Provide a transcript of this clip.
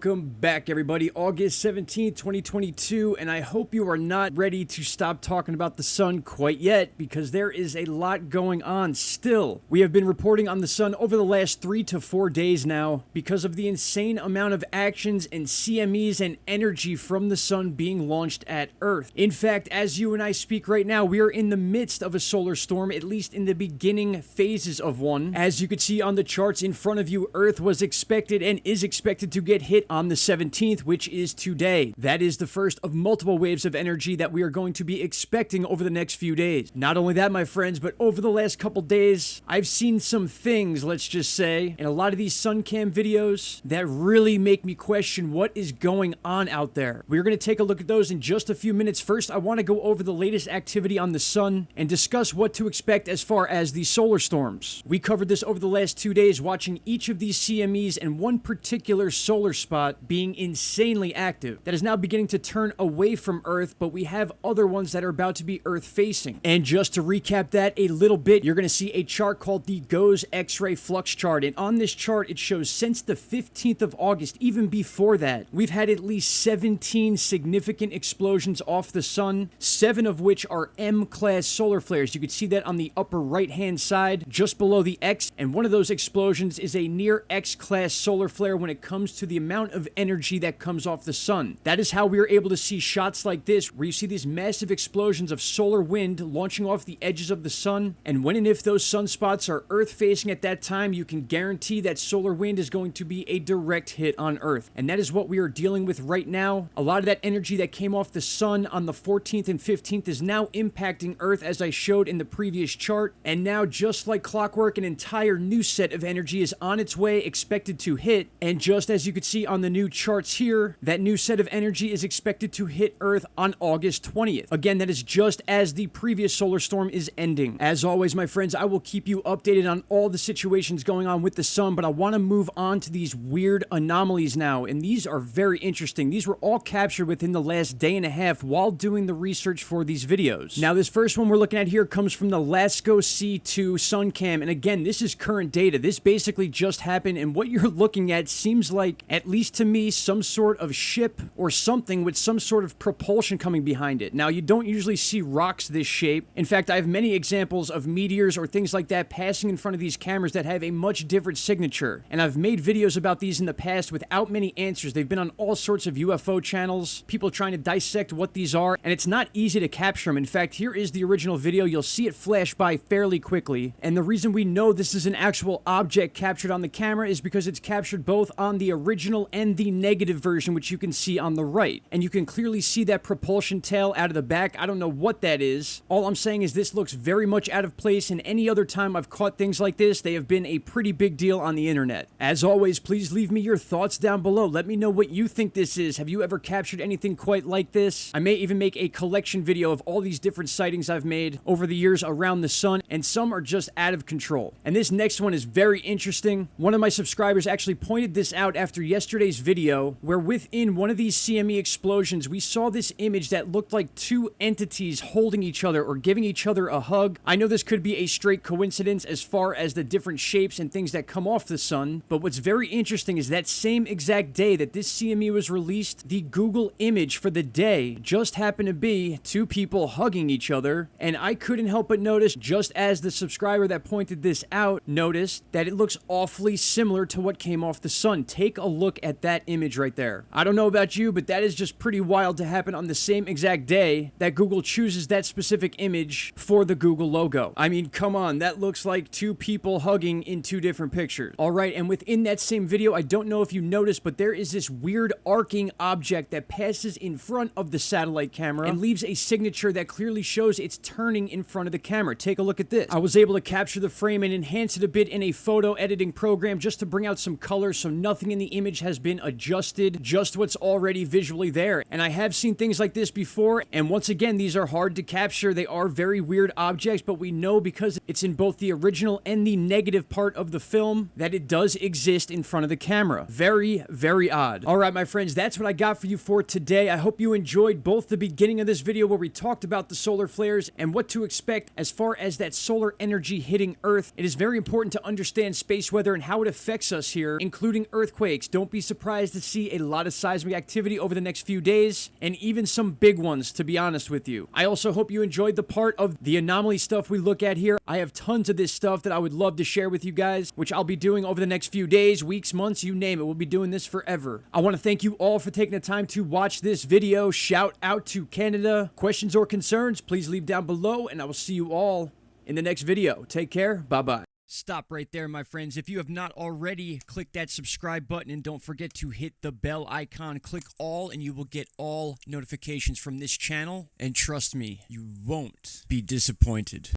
Welcome back, everybody. August 17th, 2022, and I hope you are not ready to stop talking about the sun quite yet, because there is a lot going on still. We have been reporting on the sun over the last 3 to 4 days now because of the insane amount of actions and CMEs and energy from the sun being launched at Earth. In fact, as you and I speak right now, we are in the midst of a solar storm, at least in the beginning phases of one. As you can see on the charts in front of you, Earth was expected and is expected to get hit on the 17th, which is today. That is the first of multiple waves of energy that we are going to be expecting over the next few days. Not only that, my friends, but over the last couple days, I've seen some things, let's just say, in a lot of these sun cam videos that really make me question what is going on out there. We're going to take a look at those in just a few minutes. First, I want to go over the latest activity on the sun and discuss what to expect as far as the solar storms. We covered this over the last 2 days, watching each of these CMEs and one particular solar spot being insanely active. That is now beginning to turn away from Earth, but we have other ones that are about to be Earth facing. And just to recap that a little bit, you're going to see a chart called the GOES X-ray flux chart. And on this chart, it shows since the 15th of August, even before that, we've had at least 17 significant explosions off the sun, 7 of which are M-class solar flares. You can see that on the upper right-hand side, just below the X. And one of those explosions is a near X-class solar flare when it comes to the amount of energy that comes off the sun. That is how we are able to see shots like this, where you see these massive explosions of solar wind launching off the edges of the sun. And when and if those sunspots are Earth facing at that time, you can guarantee that solar wind is going to be a direct hit on Earth. And that is what we are dealing with right now. A lot of that energy that came off the sun on the 14th and 15th is now impacting Earth, as I showed in the previous chart. And now, just like clockwork, an entire new set of energy is on its way, expected to hit. And just as you could see on the new charts here, that new set of energy is expected to hit Earth on August 20th. Again, that is just as the previous solar storm is ending. As always, my friends, I will keep you updated on all the situations going on with the sun, but I want to move on to these weird anomalies now, and these are very interesting. These were all captured within the last day and a half while doing the research for these videos. Now, this first one we're looking at here comes from the LASCO C2 sun cam, and again, this is current data. This basically just happened, and what you're looking at seems like, at least to me, some sort of ship or something with some sort of propulsion coming behind it. Now, you don't usually see rocks this shape. In fact, I have many examples of meteors or things like that passing in front of these cameras that have a much different signature. And I've made videos about these in the past without many answers. They've been on all sorts of UFO channels, people trying to dissect what these are, and it's not easy to capture them. In fact, here is the original video. You'll see it flash by fairly quickly. And the reason we know this is an actual object captured on the camera is because it's captured both on the original and the negative version, which you can see on the right. And you can clearly see that propulsion tail out of the back. I don't know what that is. All I'm saying is this looks very much out of place, and any other time I've caught things like this, they have been a pretty big deal on the internet. As always, please leave me your thoughts down below. Let me know what you think this is. Have you ever captured anything quite like this? I may even make a collection video of all these different sightings I've made over the years around the sun, and some are just out of control. And this next one is very interesting. One of my subscribers actually pointed this out after yesterday's video, where within one of these CME explosions, we saw this image that looked like two entities holding each other or giving each other a hug. I know this could be a straight coincidence as far as the different shapes and things that come off the sun, but what's very interesting is that same exact day that this CME was released, the Google image for the day just happened to be two people hugging each other, and I couldn't help but notice, just as the subscriber that pointed this out noticed, that it looks awfully similar to what came off the sun. Take a look at that image right there. I don't know about you, but that is just pretty wild to happen on the same exact day that Google chooses that specific image for the Google logo. I mean, come on, that looks like two people hugging in two different pictures. All right, and within that same video, I don't know if you noticed, but there is this weird arcing object that passes in front of the satellite camera and leaves a signature that clearly shows it's turning in front of the camera. Take a look at this. I was able to capture the frame and enhance it a bit in a photo editing program just to bring out some color, so nothing in the image has been adjusted, just what's already visually there. And I have seen things like this before, and once again, these are hard to capture. They are very weird objects, but we know because it's in both the original and the negative part of the film that it does exist in front of the camera. Very, very odd. All right, my friends, that's what I got for you for today. I hope you enjoyed both the beginning of this video where we talked about the solar flares and what to expect as far as that solar energy hitting Earth. It is very important to understand space weather and how it affects us here, including earthquakes. Don't be surprised guys to see a lot of seismic activity over the next few days, and even some big ones, to be honest with you. I also hope you enjoyed the part of the anomaly stuff we look at here. I have tons of this stuff that I would love to share with you guys, which I'll be doing over the next few days, weeks, months, you name it. We'll be doing this forever. I want to thank you all for taking the time to watch this video. Shout out to Canada. Questions or concerns, please leave down below, and I will see you all in the next video. Take care. Bye-bye. Stop right there, my friends. If you have not already, click that subscribe button, and don't forget to hit the bell icon. Click all, and you will get all notifications from this channel. And trust me, you won't be disappointed.